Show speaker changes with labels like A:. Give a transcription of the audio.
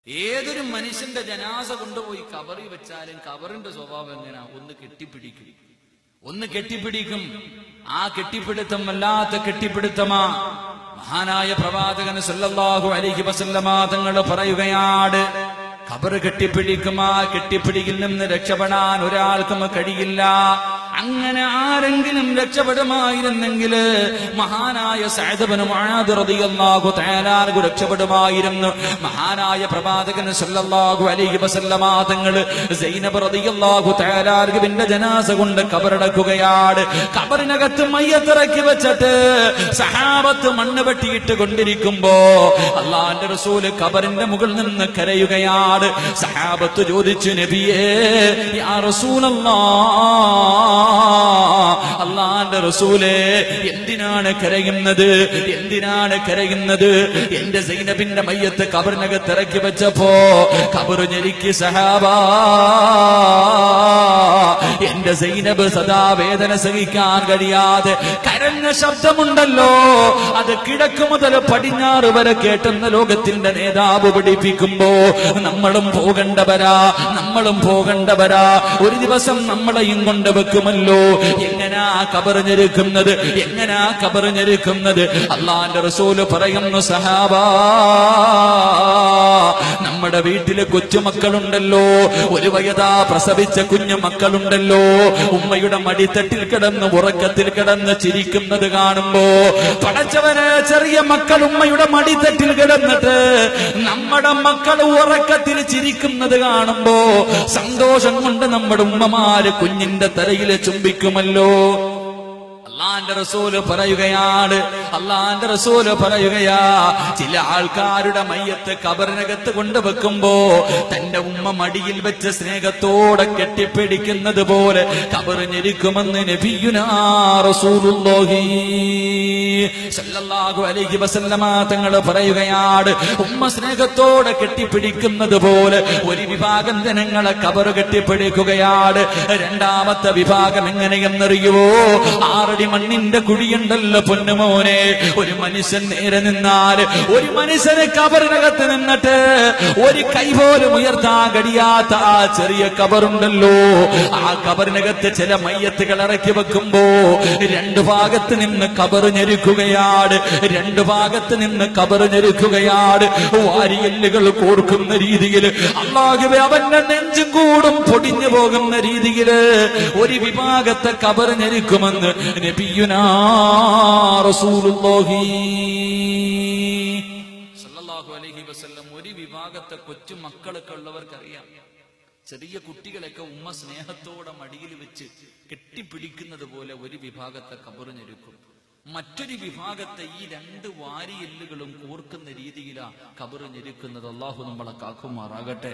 A: ഏതൊരു മനുഷ്യന്റെ ജനാസ കൊണ്ടുപോയി കബറിൽ വെച്ചാലും കബറിന്റെ സ്വഭാവം എങ്ങനെയാ? ഒന്ന് കെട്ടിപ്പിടിക്കും. ആ കെട്ടിപ്പിടുത്തം വല്ലാത്ത കെട്ടിപ്പിടുത്തമാ. മഹാനായ പ്രവാചകൻ സല്ലല്ലാഹു അലൈഹി വസല്ലമ തങ്ങൾ പറയുകയാണ്, ഖബർ കെട്ടിപ്പിടിക്കും. ആ കെട്ടിപ്പിടിയിൽ നിന്ന് രക്ഷപ്പെടാൻ ഒരാൾക്കും കഴിയില്ല. അങ്ങനെ ആരെങ്കിലും രക്ഷപ്പെടുമായിരുന്നെങ്കിൽ മഹാനായ സഅദ് ഇബ്നു മുആദ് റളിയല്ലാഹു തആല അൻഹു രക്ഷപ്പെടുമായിരുന്നു. മഹാനായ പ്രവാചകൻ സല്ലല്ലാഹു അലൈഹി വസല്ലമ തങ്ങൾ സൈനബ് റളിയല്ലാഹു തആല അൻഹുവിന്റെ ജനാസ കൊണ്ട് ഖബറടക്കുകയാണ്. ഖബറിനകത്ത് മയ്യത്തിറക്കി വെച്ചിട്ട് സഹാബത്ത് മണ്ണ് വെട്ടിയിട്ട് കൊണ്ടിരിക്കുമ്പോ അല്ലാഹുവിന്റെ റസൂൽ ഖബറിന്റെ മുകളിൽ നിന്ന് കരയുകയാണ്. സഹാബത്ത് ചോദിച്ചു, നബിയേ യാ റസൂലല്ലാഹ്, അല്ലാഹുവിന്റെ റസൂലേ, എന്തിനാണ് കരയുന്നത്? എന്റെ സൈനബിന്റെ മയ്യത്ത് ഖബറിനകത്ത് ഇറക്കി വെച്ചപ്പോ ഖബർ ഞെരുക്കി സഹാബാ. എന്റെ സൈനബ് സദാ വേദന സഹിക്കാൻ കഴിയാതെ കരഞ്ഞ ശബ്ദമുണ്ടല്ലോ, അത് കിഴക്ക് മുതൽ പടിഞ്ഞാറ് വരെ കേട്ടെന്ന ലോകത്തിന്റെ നേതാവ് പഠിപ്പിക്കുമ്പോ നമ്മളും പോകണ്ടവരാ. ഒരു ദിവസം നമ്മളെയും കൊണ്ട് വെക്കുമല്ലോ. എങ്ങനാ ഖബർ ഞെരുക്കുന്നത്? അല്ലാഹുവിന്റെ റസൂൽ പറയുന്നു, സഹാബാ, നമ്മുടെ വീട്ടിലെ കൊച്ചുമക്കളുണ്ടല്ലോ, ഒരു വയതാ പ്രസവിച്ച കുഞ്ഞു മക്കളുണ്ടല്ലോ, ഉമ്മയുടെ മടിത്തട്ടിൽ കിടന്ന് ഉറക്കത്തിൽ കിടന്ന് ചിരിക്കുന്നത് കാണുമ്പോ, പടച്ചവനെ, ചെറിയ മക്കൾ ഉമ്മയുടെ മടിത്തട്ടിൽ കിടന്നിട്ട് നമ്മുടെ മക്കൾ ഉറക്കത്തിൽ ചിരിക്കുന്നത് കാണുമ്പോ സന്തോഷം കൊണ്ട് നമ്മുടെ ഉമ്മമാര് കുഞ്ഞിന്റെ തലയിൽ ചുംബിക്കുമല്ലോ. അല്ലാഹുവിന്റെ റസൂല് പറയുകയാ, ചില ആൾക്കാരുടെ മയ്യത്ത് ഖബറിനകത്ത് കൊണ്ടുവെക്കുമ്പോ തന്റെ ഉമ്മ മടിയിൽ വെച്ച് സ്നേഹത്തോടെ കെട്ടിപ്പിടിക്കുന്നത് പോലെ ഖബർ ഞെരുക്കുമെന്ന് നബിയുനാ റസൂലുള്ളാഹി സല്ലല്ലാഹു അലൈഹി വസല്ലമ തങ്ങൾ പറയുകയാണ്. ഉമ്മ സ്നേഹത്തോടെ കെട്ടിപ്പിടിക്കുന്നത് പോലെ ഒരു വിഭാഗം ജനങ്ങളെ ഖബർ കെട്ടിപ്പിടിക്കുകയാണ്. രണ്ടാമത്തെ വിഭാഗം എങ്ങനെയെന്നറിയുവോ? 6 അടി മണ്ണിന്റെ കുഴിയുണ്ടല്ലോ പൊന്നുമോനെ. ഒരു മനുഷ്യൻ നേരെ നിന്നാൽ, ഒരു മനുഷ്യന് ഖബറിനകത്ത് നിന്നിട്ട് ഒരു കൈ പോലും ഉയർത്താൻ കഴിയാത്ത ആ ചെറിയ ഖബറുണ്ടല്ലോ, ആ ഖബറിനകത്ത് ചില മയ്യത്തുകൾ ഇറക്കി വെക്കുമ്പോ രണ്ടു ഭാഗത്ത് നിന്ന് ഖബർ ഞെരുക്കുകയാണ്. വാരിയെല്ലുകൾ കോർക്കുന്ന രീതിയിൽ, അല്ലാഹുവേ, അവന്റെ നെഞ്ചും കൂടും പൊടിഞ്ഞു പോകുന്ന രീതിയിൽ ഒരു വിഭാഗത്തെ ഖബർ ഞെരുക്കുമെന്ന് നബിയുനാ റസൂലുള്ളാഹി സല്ലല്ലാഹു അലൈഹി വസല്ലം. ഒരു വിഭാഗത്തെ കൊച്ചു മക്കളൊക്കെ ഉള്ളവർക്കറിയാം, ചെറിയ കുട്ടികളൊക്കെ ഉമ്മ സ്നേഹത്തോടെ മടിയിൽ വെച്ച് കെട്ടിപ്പിടിക്കുന്നത് പോലെ ഒരു വിഭാഗത്തെ ഖബർ ഞെരുക്കും. മറ്റൊരു വിഭാഗത്തെ ഈ 2 വാരിയെല്ലുകളും കോർക്കുന്ന രീതിയിലാ ഖബർ ഞെരുക്കുന്നത്. അല്ലാഹു നമ്മളെ കാക്കുമാറാകട്ടെ.